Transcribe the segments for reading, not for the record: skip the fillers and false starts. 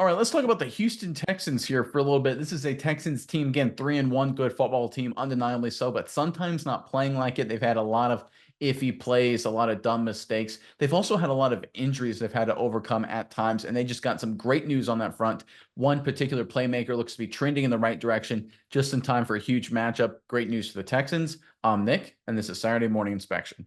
All right, let's talk about the Houston Texans here for a little bit. This is a Texans team, again, 3-1, good football team, undeniably so, but sometimes not playing like it. They've had a lot of iffy plays, a lot of dumb mistakes. They've also had a lot of injuries they've had to overcome at times, and they just got some great news on that front. One particular playmaker looks to be trending in the right direction just in time for a huge matchup. Great news for the Texans. I'm Nick, and this is Saturday Morning Inspection.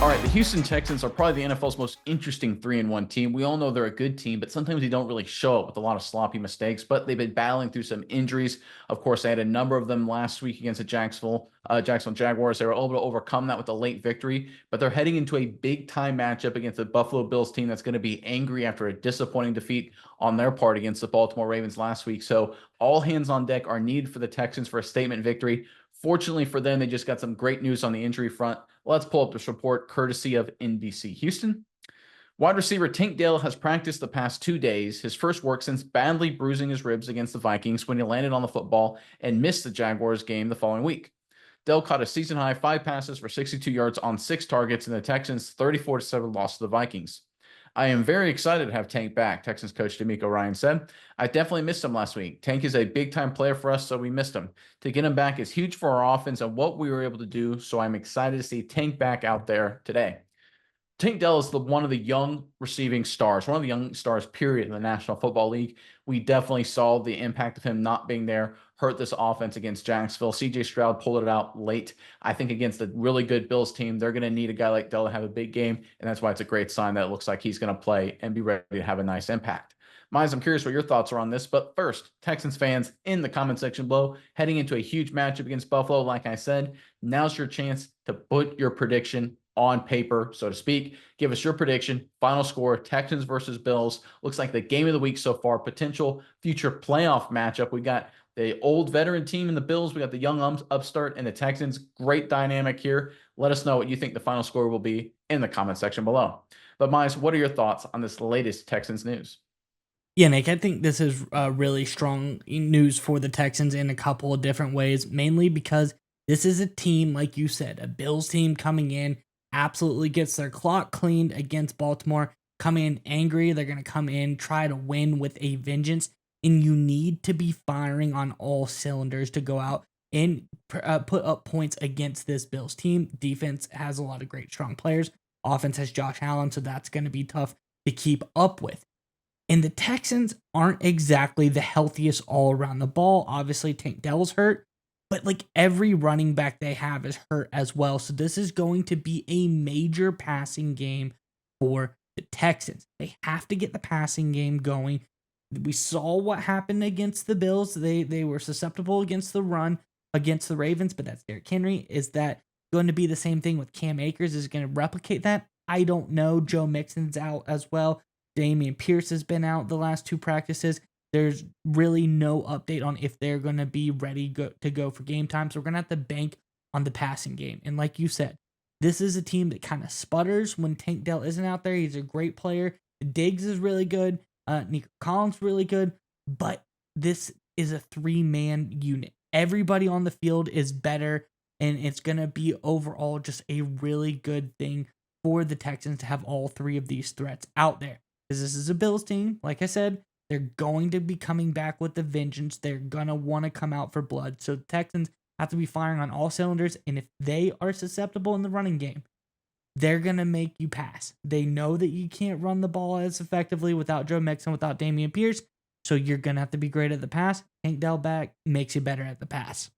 All right, the Houston Texans are probably the NFL's most interesting 3-1 team. We all know they're a good team, but sometimes they don't really show up with a lot of sloppy mistakes. But they've been battling through some injuries. Of course, they had a number of them last week against the Jacksonville Jaguars. They were able to overcome that with a late victory, but they're heading into a big-time matchup against the Buffalo Bills team that's going to be angry after a disappointing defeat on their part against the Baltimore Ravens last week. So all hands on deck are needed for the Texans for a statement victory. Fortunately for them, they just got some great news on the injury front. Let's pull up this report courtesy of NBC Houston. Wide receiver Tank Dell has practiced the past 2 days, his first work since badly bruising his ribs against the Vikings when he landed on the football and missed the Jaguars game the following week. Dell caught a season-high 5 passes for 62 yards on 6 targets in the Texans' 34-7 loss to the Vikings. I am very excited to have Tank back, Texans coach DeMeco Ryan said. I definitely missed him last week. Tank is a big-time player for us, so we missed him. To get him back is huge for our offense and what we were able to do, so I'm excited to see Tank back out there today. Tank Dell is one of the young receiving stars, one of the young stars, period, in the National Football League. We definitely saw the impact of him not being there hurt this offense against Jacksonville. C.J. Stroud pulled it out late. I think against a really good Bills team, they're going to need a guy like Dell to have a big game, and that's why it's a great sign that it looks like he's going to play and be ready to have a nice impact. Miles, I'm curious what your thoughts are on this, but first, Texans fans in the comment section below, heading into a huge matchup against Buffalo, like I said, now's your chance to put your prediction on paper, so to speak. Give us your prediction, final score, Texans versus Bills. Looks like the game of the week so far, potential future playoff matchup. We got the old veteran team in the Bills. We got the young upstart and the Texans. Great dynamic here. Let us know what you think the final score will be in the comment section below. But Miles, what are your thoughts on this latest Texans news? Yeah, Nick, I think this is really strong news for the Texans in a couple of different ways, mainly because this is a team, like you said, a Bills team coming in, absolutely gets their clock cleaned against Baltimore, come in angry. They're going to come in, try to win with a vengeance, and you need to be firing on all cylinders to go out and put up points against this Bills team. Defense has a lot of great, strong players. Offense has Josh Allen, so that's going to be tough to keep up with. And the Texans aren't exactly the healthiest all around the ball. Obviously, Tank Dell's hurt, but like every running back they have is hurt as well. So this is going to be a major passing game for the Texans. They have to get the passing game going. We saw what happened against the Bills. They were susceptible against the run against the Ravens, but that's Derrick Henry. Is that going to be the same thing with Cam Akers? Is it going to replicate that? I don't know. Joe Mixon's out as well. Damian Pierce has been out the last 2 practices. There's really no update on if they're going to be ready to go for game time. So we're going to have to bank on the passing game. And like you said, this is a team that kind of sputters when Tank Dell isn't out there. He's a great player. Diggs is really good. Nico Collins really good. But this is a 3-man unit. Everybody on the field is better. And it's going to be overall just a really good thing for the Texans to have all 3 of these threats out there. Because this is a Bills team, like I said, they're going to be coming back with the vengeance. They're going to want to come out for blood. So the Texans have to be firing on all cylinders. And if they are susceptible in the running game, they're going to make you pass. They know that you can't run the ball as effectively without Joe Mixon, without Damian Pierce. So you're going to have to be great at the pass. Tank Dell back makes you better at the pass.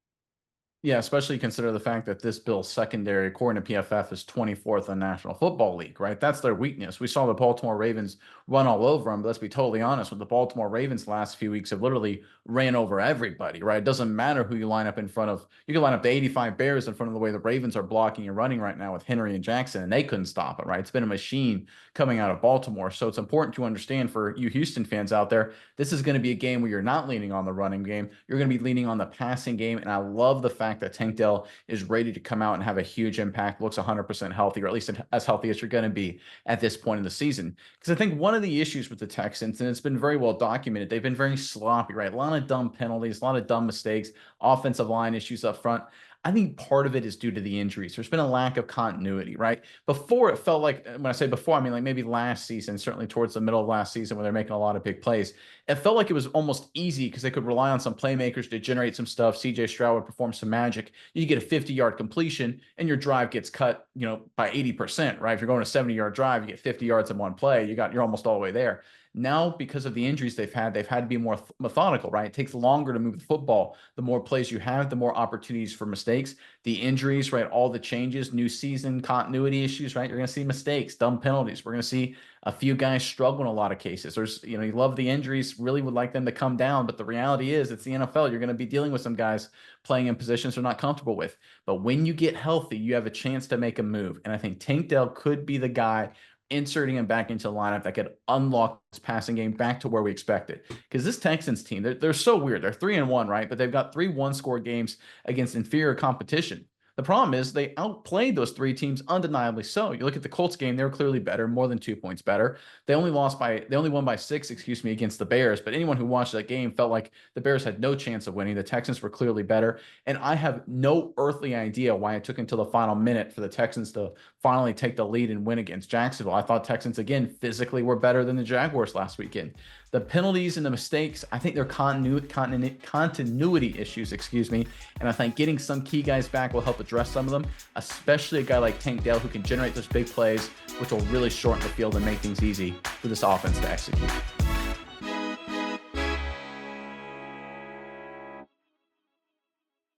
Yeah, especially consider the fact that this Bills secondary, according to PFF, is 24th in the National Football League, right? That's their weakness. We saw the Baltimore Ravens run all over them, but let's be totally honest, with the Baltimore Ravens last few weeks have literally ran over everybody, right? It doesn't matter who you line up in front of. You can line up the 85 Bears in front of the way the Ravens are blocking and running right now with Henry and Jackson, and they couldn't stop it, right? It's been a machine coming out of Baltimore. So it's important to understand for you Houston fans out there, this is going to be a game where you're not leaning on the running game. You're going to be leaning on the passing game. And I love the fact that Tank Dell is ready to come out and have a huge impact, looks 100% healthy, or at least as healthy as you're going to be at this point in the season. Because I think one of the issues with the Texans, and it's been very well documented, they've been very sloppy, right? A lot of dumb penalties, a lot of dumb mistakes, offensive line issues up front. I think part of it is due to the injuries. There's been a lack of continuity, right? Before it felt like, when I say before, I mean like maybe last season, certainly towards the middle of last season when they're making a lot of big plays. It felt like it was almost easy because they could rely on some playmakers to generate some stuff. CJ Stroud would perform some magic. You get a 50-yard completion and your drive gets cut, by 80%, right? If you're going a 70-yard drive, you get 50 yards in one play, you're almost all the way there. Now, because of the injuries they've had to be more methodical, right? It takes longer to move the football. The more plays you have, the more opportunities for mistakes. The injuries, right? All the changes, new season continuity issues, right? You're going to see mistakes, dumb penalties. We're going to see a few guys struggle in a lot of cases. You love the injuries, really would like them to come down, but the reality is it's the NFL. You're going to be dealing with some guys playing in positions they're not comfortable with. But when you get healthy, you have a chance to make a move. And I think Tank Dell could be the guy inserting him back into the lineup that could unlock this passing game back to where we expect it. Because this Texans team, they're so weird. They're 3-1, right? But they've got 3 one-score games against inferior competition. The problem is they outplayed those 3 teams undeniably so. You look at the Colts game, they were clearly better, more than 2 points better. They only won by 6, against the Bears, but anyone who watched that game felt like the Bears had no chance of winning. The Texans were clearly better, and I have no earthly idea why it took until the final minute for the Texans to finally take the lead and win against Jacksonville. I thought Texans, again, physically were better than the Jaguars last weekend. The penalties and the mistakes, I think they're continuity issues, and I think getting some key guys back will help address some of them, especially a guy like Tank Dell who can generate those big plays, which will really shorten the field and make things easy for this offense to execute.